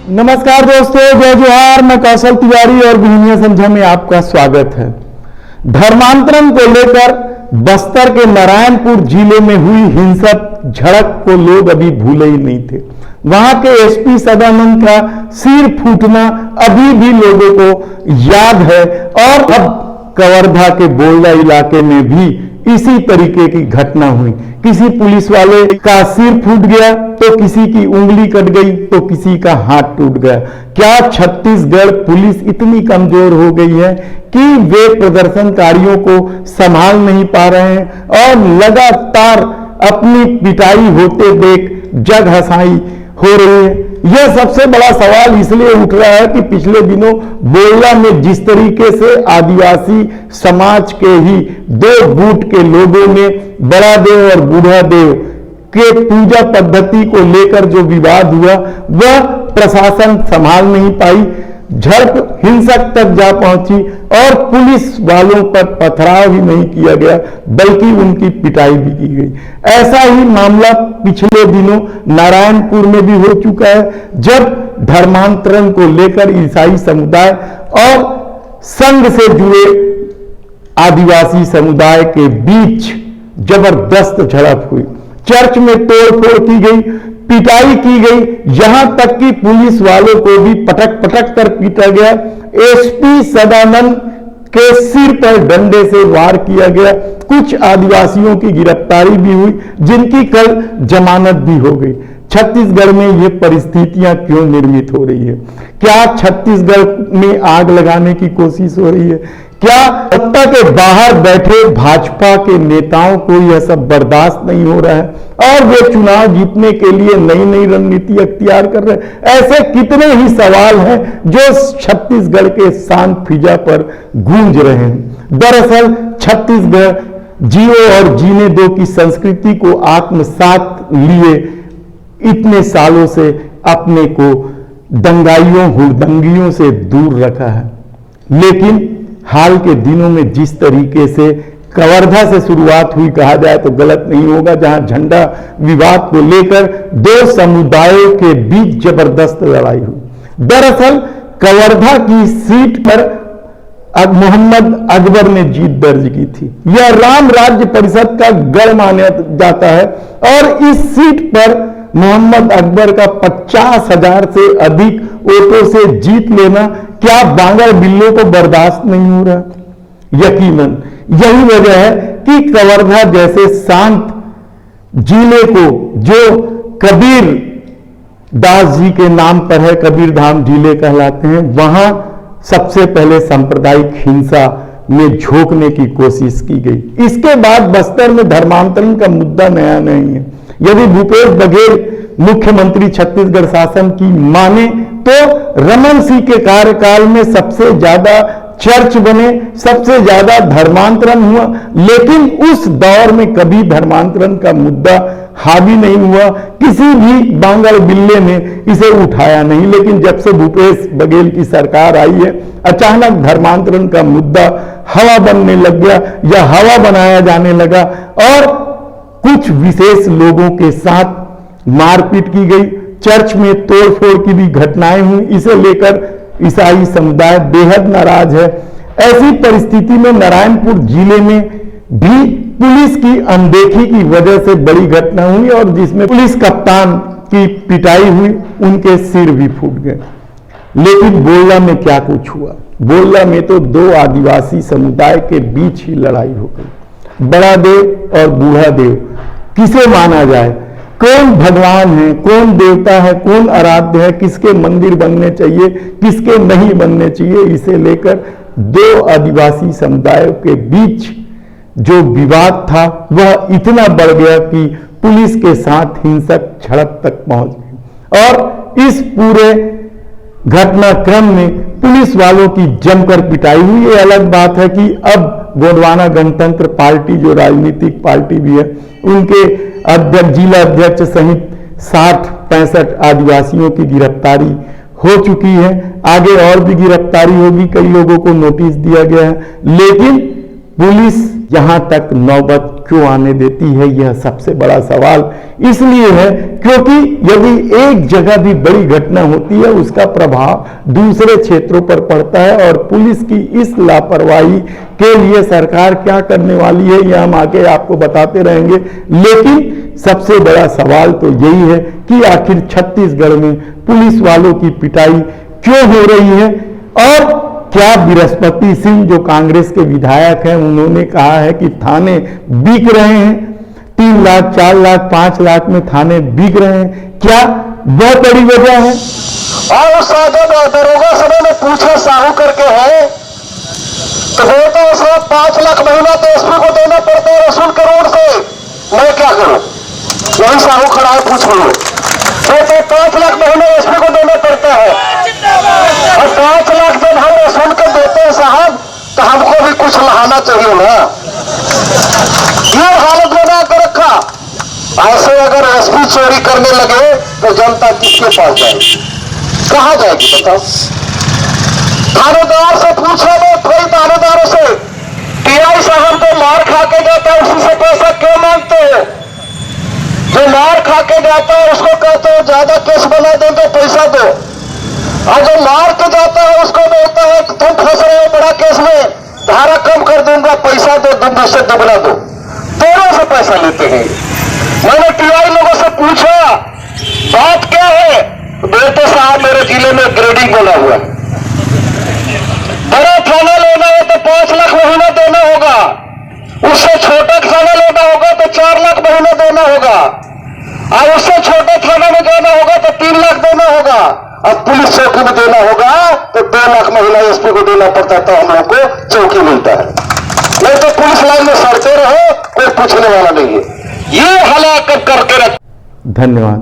नमस्कार दोस्तों, जय जोहार। मैं कौशल तिवारी और गृहणीय संध्या में आपका स्वागत है। धर्मांतरण को लेकर बस्तर के नारायणपुर जिले में हुई हिंसक झड़प को लोग अभी भूले ही नहीं थे। वहां के एसपी सदानंद का सिर फूटना अभी भी लोगों को याद है और अब कवर्धा के बोलडा इलाके में भी इसी तरीके की घटना हुई। किसी पुलिस वाले का सिर फूट गया तो किसी की उंगली कट गई तो किसी का हाथ टूट गया। क्या छत्तीसगढ़ पुलिस इतनी कमजोर हो गई है कि वे प्रदर्शनकारियों को संभाल नहीं पा रहे हैं और लगातार अपनी पिटाई होते देख जग हंसाई हो रही है? यह सबसे बड़ा सवाल इसलिए उठ रहा है कि पिछले दिनों बोलडा में जिस तरीके से आदिवासी समाज के ही दो गुट के लोगों में बड़ा देव और बूढ़ा देव के पूजा पद्धति को लेकर जो विवाद हुआ वह प्रशासन संभाल नहीं पाई। झड़प हिंसक तक जा पहुंची और पुलिस वालों पर पथराव ही नहीं किया गया बल्कि उनकी पिटाई भी की गई। ऐसा ही मामला पिछले दिनों नारायणपुर में भी हो चुका है, जब धर्मांतरण को लेकर ईसाई समुदाय और संघ से जुड़े आदिवासी समुदाय के बीच जबरदस्त झड़प हुई। चर्च में तोड़फोड़ की गई, पिटाई की गई, यहां तक कि पुलिस वालों को भी पटक पटक कर पीटा गया। एसपी सदानंद के सिर पर डंडे से वार किया गया। कुछ आदिवासियों की गिरफ्तारी भी हुई जिनकी कल जमानत भी हो गई। छत्तीसगढ़ में ये परिस्थितियां क्यों निर्मित हो रही है? क्या छत्तीसगढ़ में आग लगाने की कोशिश हो रही है? क्या सत्ता के बाहर बैठे भाजपा के नेताओं को यह सब बर्दाश्त नहीं हो रहा है और वे चुनाव जीतने के लिए नई नई रणनीति अख्तियार कर रहे हैं? ऐसे कितने ही सवाल हैं जो छत्तीसगढ़ के शांत फिजा पर गूंज रहे हैं। दरअसल छत्तीसगढ़ जियो और जीने दो की संस्कृति को आत्मसात लिए इतने सालों से अपने को दंगाइयों हुड़दंगियों से दूर रखा है, लेकिन हाल के दिनों में जिस तरीके से कवर्धा से शुरुआत हुई कहा जाए तो गलत नहीं होगा, जहां झंडा विवाद को लेकर दो समुदायों के बीच जबरदस्त लड़ाई हुई। दरअसल कवर्धा की सीट पर मोहम्मद अकबर ने जीत दर्ज की थी। यह राम राज्य परिषद का गढ़ माना जाता है और इस सीट पर मोहम्मद अकबर का 50,000 से अधिक वोटों से जीत लेना क्या बांगर बिल्लों को बर्दाश्त नहीं हो रहा? यकीनन यही वजह है कि कवर्धा जैसे शांत जिले को, जो कबीर दास जी के नाम पर है, कबीर धाम जिले कहलाते हैं, वहां सबसे पहले सांप्रदायिक हिंसा में झोंकने की कोशिश की गई। इसके बाद बस्तर में धर्मांतरण का मुद्दा नया नहीं है। यदि भूपेश बघेल मुख्यमंत्री छत्तीसगढ़ शासन की माने तो रमन सिंह के कार्यकाल में सबसे ज्यादा चर्च बने, सबसे ज्यादा धर्मांतरण हुआ, लेकिन उस दौर में कभी धर्मांतरण का मुद्दा हावी नहीं हुआ। किसी भी बांगर बिल्ले ने इसे उठाया नहीं। लेकिन जब से भूपेश बघेल की सरकार आई है, अचानक धर्मांतरण का मुद्दा हवा बनने लग गया या हवा बनाया जाने लगा और कुछ विशेष लोगों के साथ मारपीट की गई। चर्च में तोड़फोड़ की भी घटनाएं हुई। इसे लेकर ईसाई समुदाय बेहद नाराज है। ऐसी परिस्थिति में नारायणपुर जिले में भी पुलिस की अनदेखी की वजह से बड़ी घटना हुई और जिसमें पुलिस कप्तान की पिटाई हुई, उनके सिर भी फूट गए। लेकिन बोलडा में क्या कुछ हुआ? बोलडा में तो दो आदिवासी समुदाय के बीच ही लड़ाई हो गई। बड़ा देव और बूढ़ा देव, किसे माना जाए? कौन भगवान है, कौन देवता है, कौन आराध्य है, किसके मंदिर बनने चाहिए, किसके नहीं बनने चाहिए, इसे लेकर दो आदिवासी समुदायों के बीच जो विवाद था वह इतना बढ़ गया कि पुलिस के साथ हिंसक झड़प तक पहुंच गई। और इस पूरे घटनाक्रम में पुलिस वालों की जमकर पिटाई हुई। ये अलग बात है कि अब गोंडवाना गणतंत्र पार्टी, जो राजनीतिक पार्टी भी है, उनके अध्यक्ष, जिला अध्यक्ष सहित 60-65 आदिवासियों की गिरफ्तारी हो चुकी है। आगे और भी गिरफ्तारी होगी, कई लोगों को नोटिस दिया गया है। लेकिन पुलिस यहां तक नौबत क्यों आने देती है, यह सबसे बड़ा सवाल इसलिए है क्योंकि यदि एक जगह भी बड़ी घटना होती है उसका प्रभाव दूसरे क्षेत्रों पर पड़ता है। और पुलिस की इस लापरवाही के लिए सरकार क्या करने वाली है यह हम आगे आपको बताते रहेंगे। लेकिन सबसे बड़ा सवाल तो यही है कि आखिर छत्तीसगढ़ में पुलिस वालों की पिटाई क्यों हो रही है। और क्या बृहस्पति सिंह जो कांग्रेस के विधायक हैं उन्होंने कहा है कि थाने बिक रहे हैं, 3 लाख 4 लाख 5 लाख में थाने बिक रहे हैं, क्या वह बड़ी वजह है? और उस दरोगा समय में पूछा साहू करके है तो वो तो उसको 5 लाख महीना तो एसपी को देना पड़ता है रसूल करोड़ से। मैं क्या करूं, यही साहू खड़ा है पूछ लो। तो 5 लाख महीना एसपी को देना पड़ता है और 5 लाख जब हम रसूल कर देते हैं साहब तो हमको भी कुछ लहाना चाहिए ना। ये हालत बना कर रखा। ऐसे अगर एसपी चोरी करने लगे तो जनता किसके पास जाएगी, कहां जाएगी बताओ? थानेदार से पूछा मैं कई थानेदारों से, टीआई साहब तो मार खा के जाता है उसी से पैसा क्यों मांगते हैं? जो मार खा के जाता है उसको कहते हो ज्यादा केस बना देंगे पैसा दो, और जो मार के जाता है उसको बोलता है तुम फंस रहे हो बड़ा केस में, धारा कम कर दूंगा पैसा दो, दुगना से दुगना दो, दोनों से पैसा लेते हैं। मैंने टीआई लोगों से पूछा बात क्या है, बोलते साहब मेरे जिले में ग्रेडिंग बोला हुआ है, बड़ा थाना लेना है तो 5 लाख महीना देना होगा, उससे छोटा थाना लेना होगा तो 4 लाख महीना देना होगा, और उससे छोटे थाना में जाना होगा तो 3 लाख देना होगा, और पुलिस चौकी में देना होगा तो 2 लाख महीना एसपी को देना पड़ता है तो हम लोग को चौकी मिलता है। नहीं तो पुलिस लाइन में सड़ते रहो, कोई पूछने वाला नहीं है। ये हलाकत करके रख। धन्यवाद।